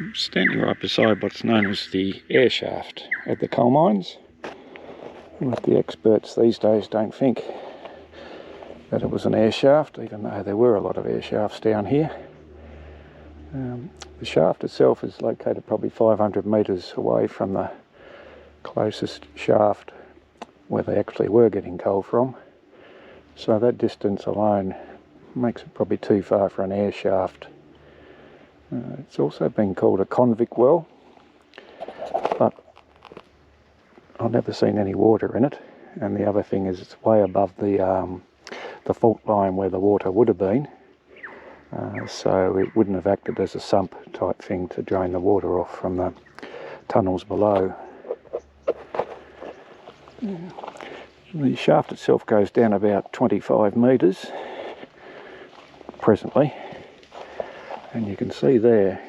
I'm standing right beside what's known as the air shaft at the coal mines. But the experts these days don't think that it was an air shaft, even though there were a lot of air shafts down here. The shaft itself is located probably 500 metres away from the closest shaft where they actually were getting coal from. So that distance alone makes it probably too far for an air shaft. It's also been called a convict well, but I've never seen any water in it. And the other thing is it's way above the fault line where the water would have been. So it wouldn't have acted as a sump type thing to drain the water off from the tunnels below. The shaft itself goes down about 25 metres presently, and you can see there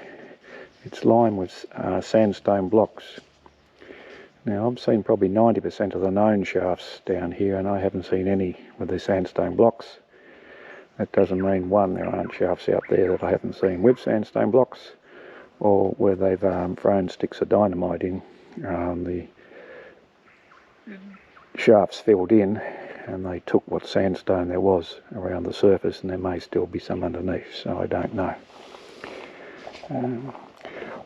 it's lined with sandstone blocks. Now I've seen probably 90% of the known shafts down here, and I haven't seen any with the sandstone blocks. That doesn't mean, one, there aren't shafts out there that I haven't seen with sandstone blocks, or where they've thrown sticks of dynamite in. The shafts filled in and they took what sandstone there was around the surface, and there may still be some underneath, so I don't know.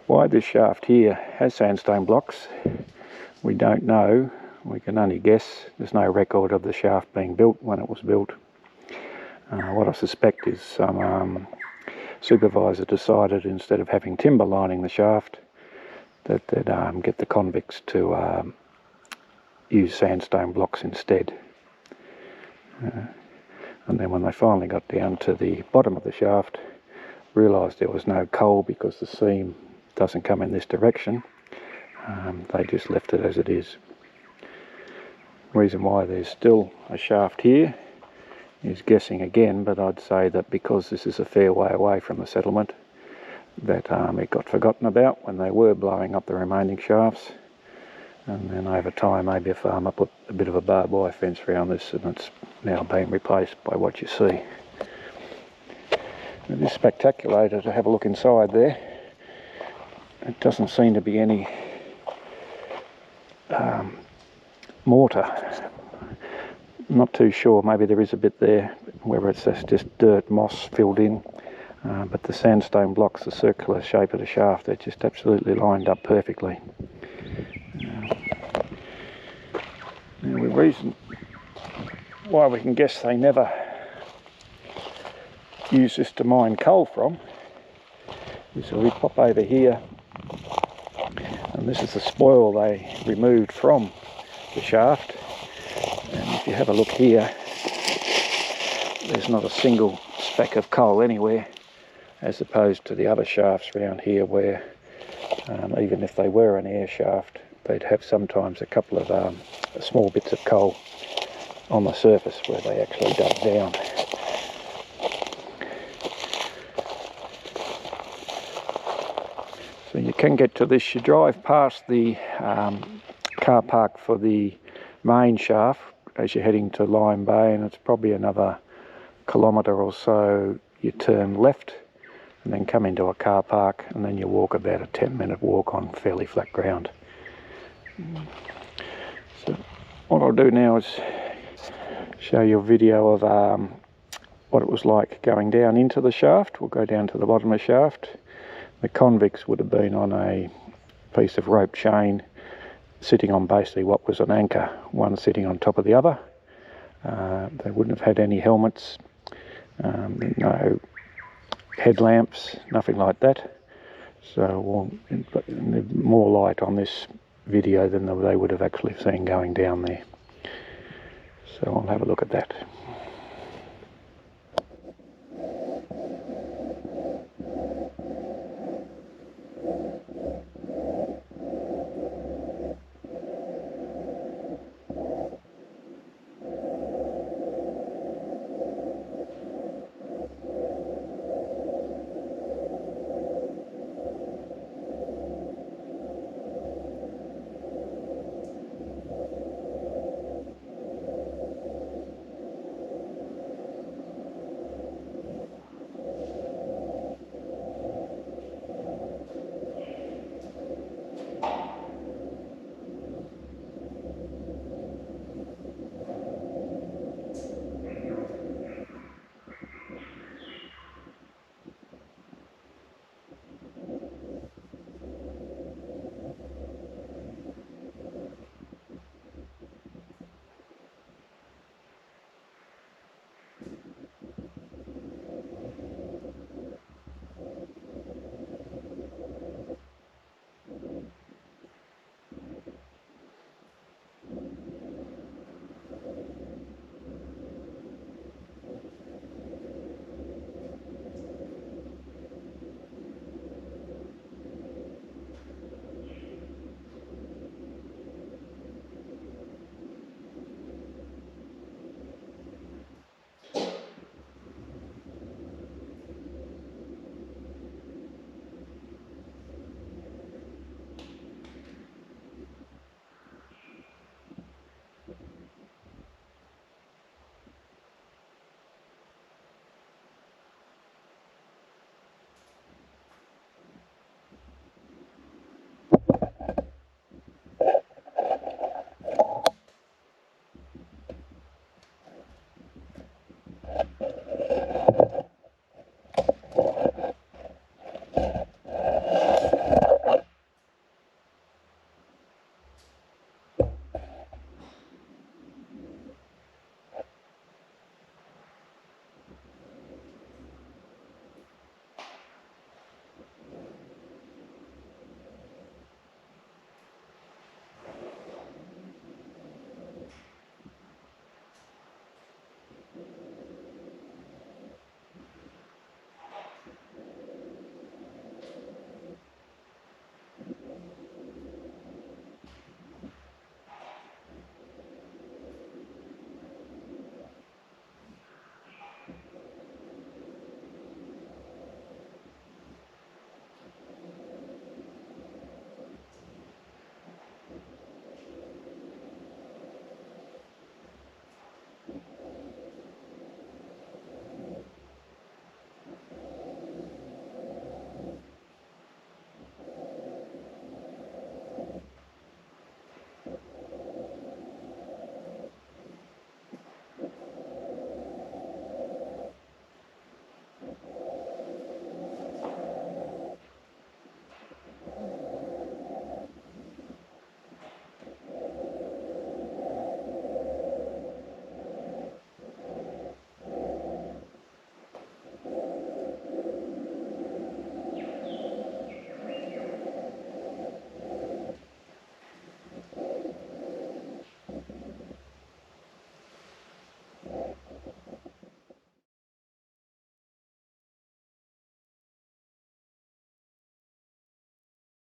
Why this shaft here has sandstone blocks, we don't know. We can only guess. There's no record of the shaft being built when it was built. What I suspect is some supervisor decided, instead of having timber lining the shaft, that they'd get the convicts to use sandstone blocks instead. And then when they finally got down to the bottom of the shaft, realised there was no coal because the seam doesn't come in this direction, they just left it as it is. Reason why there's still a shaft here is guessing again, but I'd say that because this is a fair way away from the settlement, that it got forgotten about when they were blowing up the remaining shafts, and then over time maybe a farmer put a bit of a barbed wire fence around this, and it's now being replaced by what you see. It is spectacular to have a look inside there. It doesn't seem to be any mortar. Not too sure, maybe there is a bit there, whether it's just dirt, moss filled in, but the sandstone blocks, the circular shape of the shaft, they're just absolutely lined up perfectly. Now the reason why we can guess they never used this to mine coal from is that we pop over here, and this is the spoil they removed from the shaft. And if you have a look here, there's not a single speck of coal anywhere, as opposed to the other shafts around here where even if they were an air shaft, they'd have sometimes a couple of small bits of coal on the surface where they actually dug down. So you can get to this. You drive past the car park for the main shaft as you're heading to Lime Bay, and it's probably another kilometre or so. You turn left and then come into a car park, and then you walk about a 10-minute walk on fairly flat ground. So what I'll do now is show you a video of what it was like going down into the shaft. We'll go down to the bottom of the shaft. The convicts would have been on a piece of rope chain sitting on basically what was an anchor, one sitting on top of the other. They wouldn't have had any helmets, no headlamps, nothing like that. So more light on this video than they would have actually seen going down there. So I'll have a look at that.